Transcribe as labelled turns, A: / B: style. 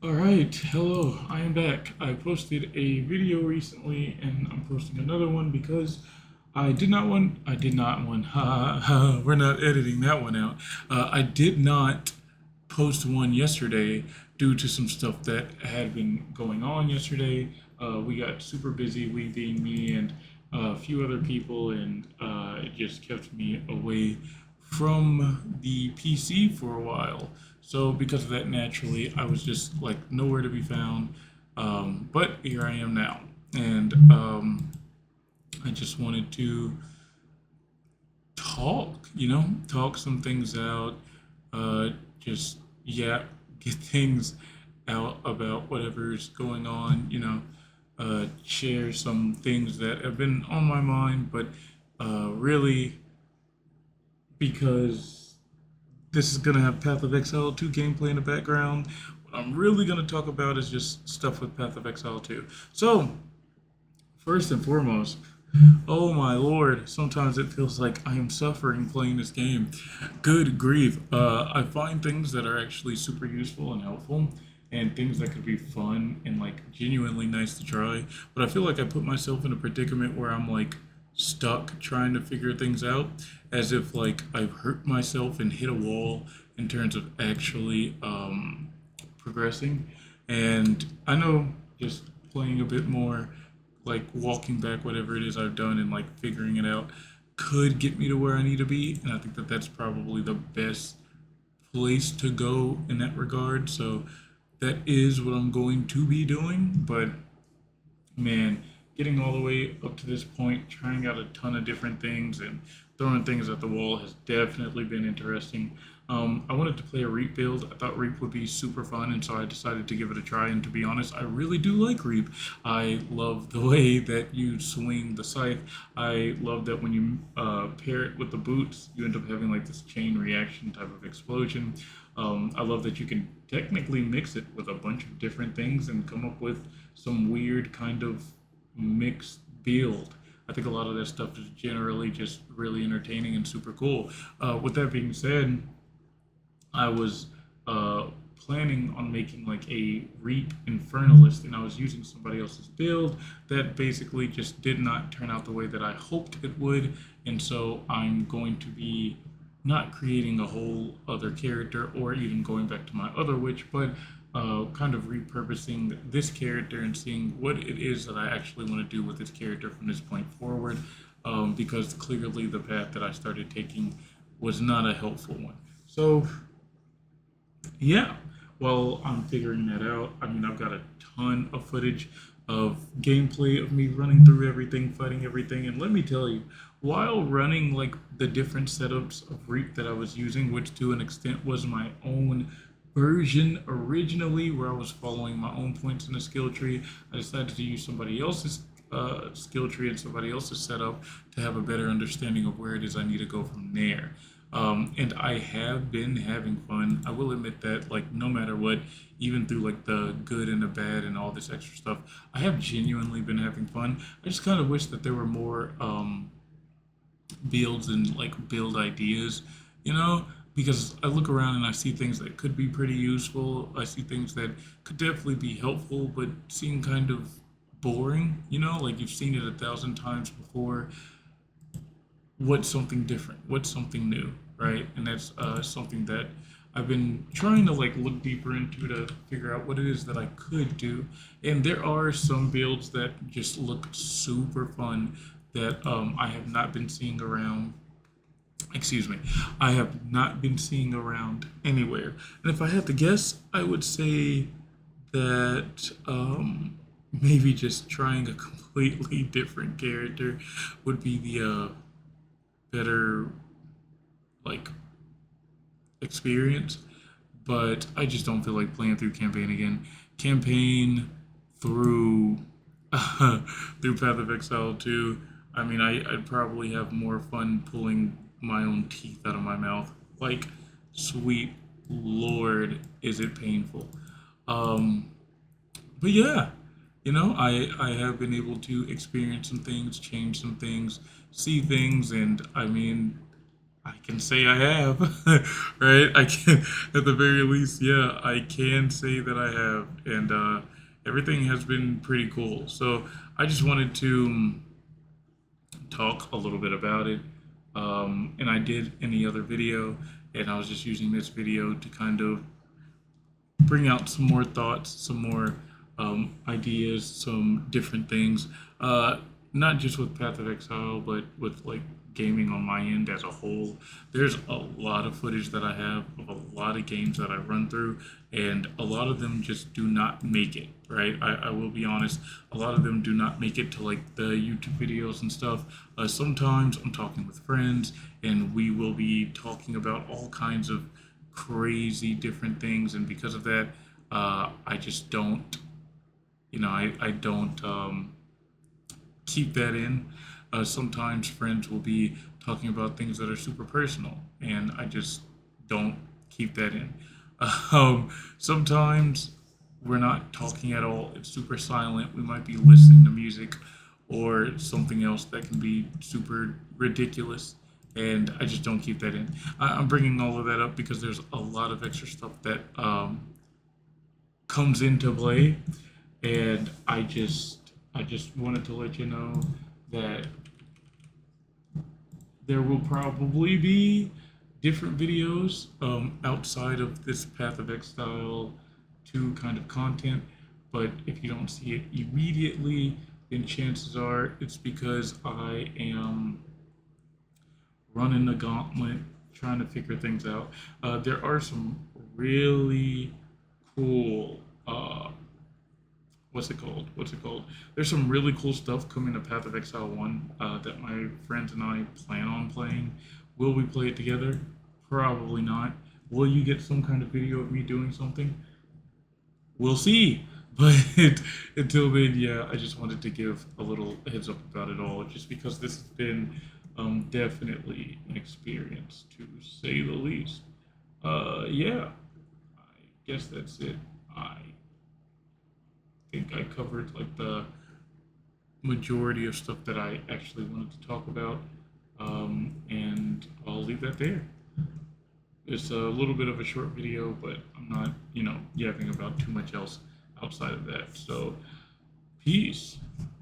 A: All right, hello, I am back. I posted a video recently and I'm posting another one because I did not want, ha, ha, we're not editing that one out. I did not post one yesterday due to some stuff that had been going on yesterday. We got super busy, we being me and a few other people, and it just kept me away from the PC for a while. So because of that, naturally, I was just like nowhere to be found. But here I am now, and I just wanted to talk, talk some things out, just get things out about whatever's going on, share some things that have been on my mind, but really because this is gonna have Path of Exile 2 gameplay in the background. What I'm really gonna talk about is just stuff with Path of Exile 2. So, first and foremost, oh my lord, sometimes it feels like I am suffering playing this game. Good grief. I find things that are actually super useful and helpful, and things that could be fun and like genuinely nice to try. But I feel like I put myself in a predicament where I'm like stuck trying to figure things out, as if like I've hurt myself and hit a wall in terms of actually progressing. And I know just playing a bit more, like walking back whatever it is I've done and like figuring it out could get me to where I need to be. And I think that that's probably the best place to go in that regard. So that is what I'm going to be doing. But man, getting all the way up to this point, trying out a ton of different things and throwing things at the wall has definitely been interesting. I wanted to play a Reap build. I thought Reap would be super fun, and so I decided to give it a try. And to be honest, I really do like Reap. I love the way that you swing the scythe. I love that when you pair it with the boots, you end up having like this chain reaction type of explosion. I love that you can technically mix it with a bunch of different things and come up with some weird kind of mixed build. I think a lot of that stuff is generally just really entertaining and super cool. With that being said, I was planning on making like a Reap Infernalist, and I was using somebody else's build that basically just did not turn out the way that I hoped it would, and so I'm going to be not creating a whole other character or even going back to my other witch, but kind of repurposing this character and seeing what it is that I actually want to do with this character from this point forward, because clearly the path that I started taking was not a helpful one. So yeah, well, I'm figuring that out. I mean, I've got a ton of footage of gameplay of me running through everything, fighting everything, and let me tell you, while running like the different setups of Reap that I was using, which to an extent was my own version originally, where I was following my own points in the skill tree, I decided to use somebody else's skill tree and somebody else's setup to have a better understanding of where it is I need to go from there. And I have been having fun. I will admit that, like, no matter what, even through like the good and the bad and all this extra stuff, I have genuinely been having fun. I just kind of wish that there were more builds and like build ideas, you know, because I look around and I see things that could be pretty useful. I see things that could definitely be helpful, but seem kind of boring, like you've seen it a thousand times before. What's something different? What's something new, right? And that's something that I've been trying to like look deeper into to figure out what it is that I could do. And there are some builds that just look super fun that I have not been seeing around. Excuse me, I have not been seeing around anywhere. And if I had to guess, I would say that maybe just trying a completely different character would be the better like experience, but I just don't feel like playing through campaign again. Campaign through through Path of Exile 2. I mean, I'd probably have more fun pulling my own teeth out of my mouth. Like, sweet lord, is it painful? Um, but yeah, I have been able to experience some things, change some things, see things, and I mean, I can say I have, right? I can, at the very least, yeah, I can say that I have, and everything has been pretty cool. So I just wanted to talk a little bit about it, and I did in the other video, and I was just using this video to kind of bring out some more thoughts, some more ideas, some different things. Not just with Path of Exile, but with like gaming on my end as a whole. There's a lot of footage that I have of a lot of games that I run through, and a lot of them just do not make it. Right, I will be honest. A lot of them do not make it to like the YouTube videos and stuff. Sometimes I'm talking with friends, and we will be talking about all kinds of crazy different things, and because of that, I just don't, I don't keep that in. Sometimes friends will be talking about things that are super personal, and I just don't keep that in. Sometimes we're not talking at all. It's super silent. We might be listening to music or something else that can be super ridiculous, and I just don't keep that in. I'm bringing all of that up because there's a lot of extra stuff that comes into play, and I just wanted to let you know that there will probably be different videos outside of this Path of Exile 2 kind of content. But if you don't see it immediately, then chances are it's because I am running the gauntlet, trying to figure things out. There are some really cool what's it called? What's it called? There's some really cool stuff coming to Path of Exile 1 that my friends and I plan on playing. Will we play it together? Probably not. Will you get some kind of video of me doing something? We'll see. But until then, yeah, I just wanted to give a little heads up about it all, just because this has been definitely an experience, to say the least. Yeah, I guess that's it. I think I covered like the majority of stuff that I actually wanted to talk about, and I'll leave that there. It's a little bit of a short video, but I'm not, yapping about too much else outside of that. So, peace.